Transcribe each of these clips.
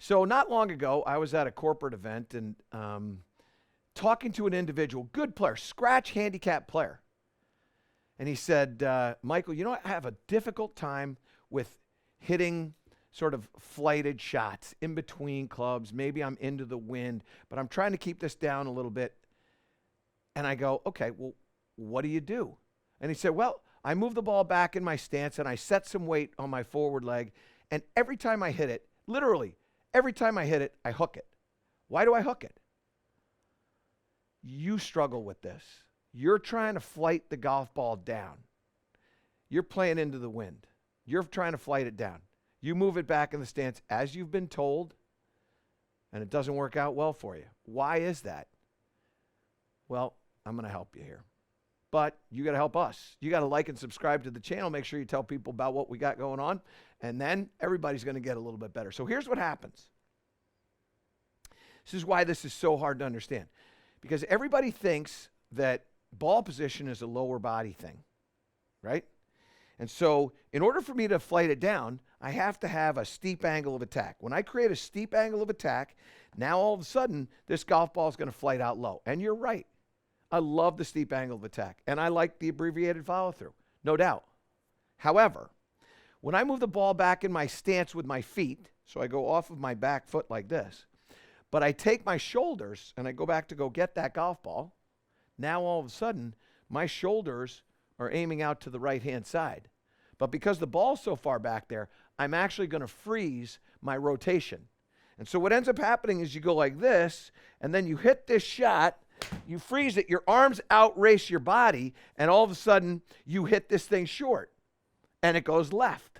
So not long ago, I was at a corporate event and talking to an individual, good player, scratch handicap player. And he said, Michael, you know, I have a difficult time with hitting sort of flighted shots in between clubs. Maybe I'm into the wind, but I'm trying to keep this down a little bit. And I go, okay, well, what do you do? And he said, well, I move the ball back in my stance and I set some weight on my forward leg. And every time I hit it, literally, every time I hit it, I hook it. Why do I hook it? You struggle with this. You're trying to flight the golf ball down. You're playing into the wind. You're trying to flight it down. You move it back in the stance as you've been told, and it doesn't work out well for you. Why is that? Well, I'm going to help you here. But you got to help us. You got to like and subscribe to the channel. Make sure you tell people about what we got going on. And then everybody's going to get a little bit better. So here's what happens. This is why this is so hard to understand. Because everybody thinks that ball position is a lower body thing, right? And so in order for me to flight it down, I have to have a steep angle of attack. When I create a steep angle of attack, now all of a sudden, this golf ball is going to flight out low. And you're right. I love the steep angle of attack. And I like the abbreviated follow-through, no doubt. However, when I move the ball back in my stance with my feet, so I go off of my back foot like this, but I take my shoulders and I go back to go get that golf ball, now all of a sudden, my shoulders are aiming out to the right-hand side. But because the ball's so far back there, I'm actually going to freeze my rotation. And so what ends up happening is you go like this, and then you hit this shot, you freeze it, your arms outrace your body, and all of a sudden, you hit this thing short, and it goes left.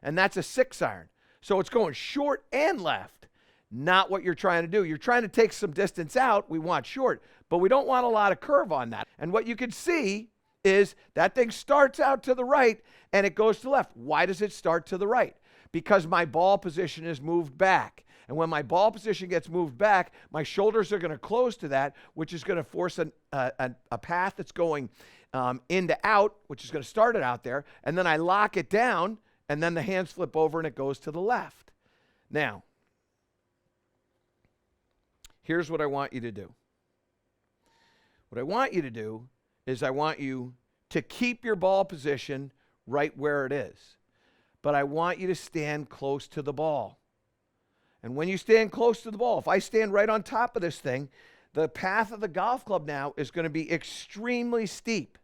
And that's a 6-iron. So it's going short and left. Not what you're trying to do. You're trying to take some distance out. We want short, but we don't want a lot of curve on that. And what you can see is that thing starts out to the right and it goes to the left. Why does it start to the right? Because my ball position is moved back. And when my ball position gets moved back, my shoulders are going to close to that, which is going to force a path that's going in to out, which is going to start it out there. And then I lock it down, and then the hands flip over and it goes to the left. Now, here's what I want you to do. What I want you to do is I want you to keep your ball position right where it is. But I want you to stand close to the ball. And when you stand close to the ball, if I stand right on top of this thing, the path of the golf club now is going to be extremely steep.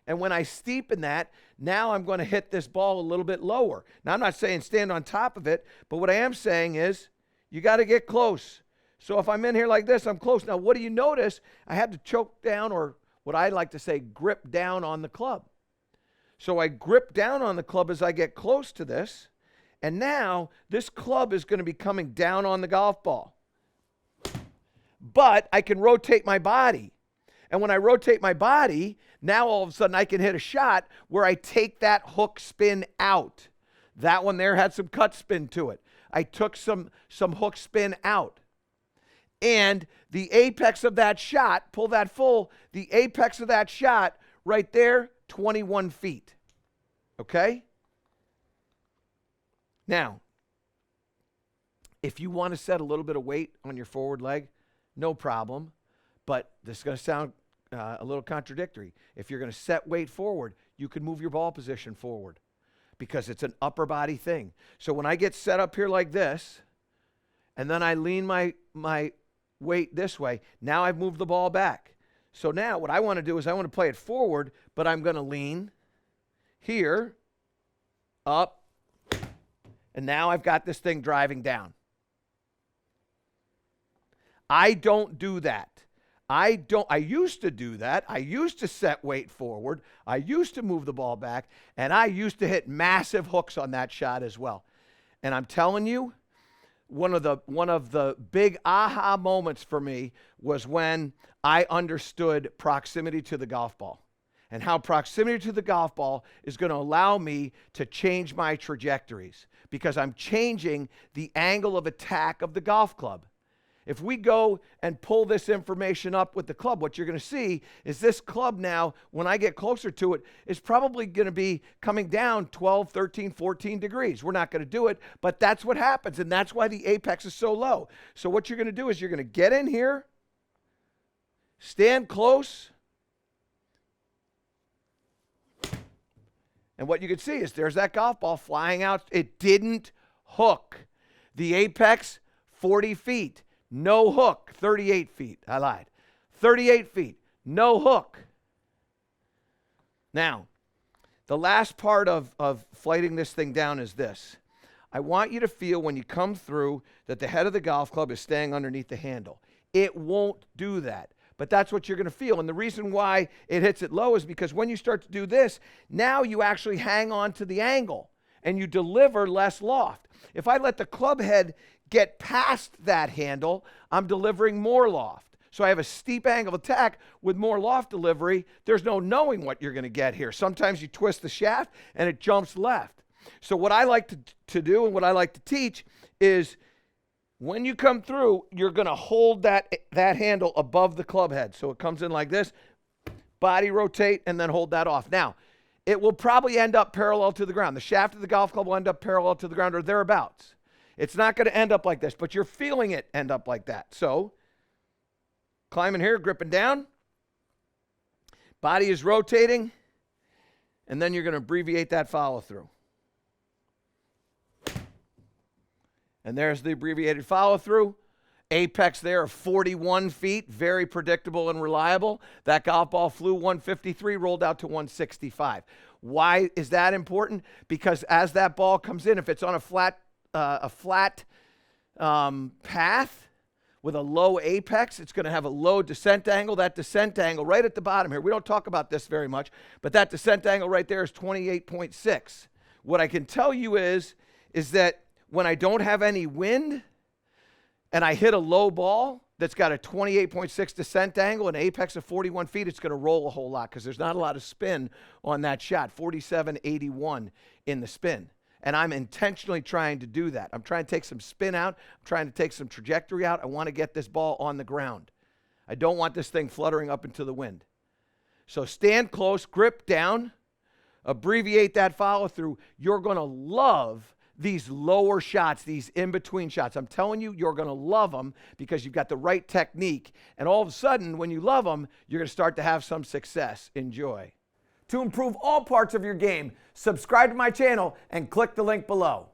And when I steepen that, now I'm going to hit this ball a little bit lower. Now, I'm not saying stand on top of it, but what I am saying is you got to get close. So if I'm in here like this, I'm close. Now, what do you notice? I had to choke down, or what I like to say, grip down on the club. So I grip down on the club as I get close to this. And now this club is going to be coming down on the golf ball. But I can rotate my body. And when I rotate my body, now all of a sudden I can hit a shot where I take that hook spin out. That one there had some cut spin to it. I took some hook spin out. And the apex of that shot, pull that full, the apex of that shot right there, 21 feet. Okay? Now, if you want to set a little bit of weight on your forward leg, no problem. But this is going to sound a little contradictory. If you're going to set weight forward, you can move your ball position forward because it's an upper body thing. So when I get set up here like this, and then I lean my weight this way, now I've moved the ball back. So now what I want to do is I want to play it forward, but I'm going to lean here, up, and now I've got this thing driving down. I don't do that. I used to do that. I used to set weight forward. I used to move the ball back, and I used to hit massive hooks on that shot as well. And I'm telling you, one of the big aha moments for me was when I understood proximity to the golf ball and how proximity to the golf ball is going to allow me to change my trajectories because I'm changing the angle of attack of the golf club. If we go and pull this information up with the club, what you're going to see is this club now, when I get closer to it, is probably going to be coming down 12, 13, 14 degrees. We're not going to do it, but that's what happens, and that's why the apex is so low. So what you're going to do is you're going to get in here, stand close, and what you can see is there's that golf ball flying out. It didn't hook. The apex, 40 feet. No hook, 38 feet. I lied. 38 feet, no hook. Now, the last part of flighting this thing down is this. I want you to feel when you come through that the head of the golf club is staying underneath the handle. It won't do that, but that's what you're going to feel. And the reason why it hits it low is because when you start to do this, now you actually hang on to the angle and you deliver less loft. If I let the club head get past that handle, I'm delivering more loft. So I have a steep angle of attack with more loft delivery. There's no knowing what you're going to get here. Sometimes you twist the shaft and it jumps left. So what I like to do and what I like to teach is when you come through, you're going to hold that handle above the club head. So it comes in like this, body rotate, and then hold that off. Now, it will probably end up parallel to the ground. The shaft of the golf club will end up parallel to the ground or thereabouts. It's not going to end up like this, but you're feeling it end up like that. So, climbing here, gripping down. Body is rotating. And then you're going to abbreviate that follow through. And there's the abbreviated follow through. Apex there of 41 feet, very predictable and reliable. That golf ball flew 153, rolled out to 165. Why is that important? Because as that ball comes in, if it's on a flat path with a low apex, it's going to have a low descent angle. That descent angle right at the bottom here, we don't talk about this very much, but that descent angle right there is 28.6. What I can tell you is that when I don't have any wind and I hit a low ball that's got a 28.6 descent angle and apex of 41 feet, it's going to roll a whole lot because there's not a lot of spin on that shot, 47.81 in the spin. And I'm intentionally trying to do that. I'm trying to take some spin out. I'm trying to take some trajectory out. I want to get this ball on the ground. I don't want this thing fluttering up into the wind. So stand close, grip down, abbreviate that follow through. You're going to love these lower shots, these in-between shots. I'm telling you, you're going to love them because you've got the right technique. And all of a sudden, when you love them, you're going to start to have some success. Enjoy. To improve all parts of your game, subscribe to my channel and click the link below.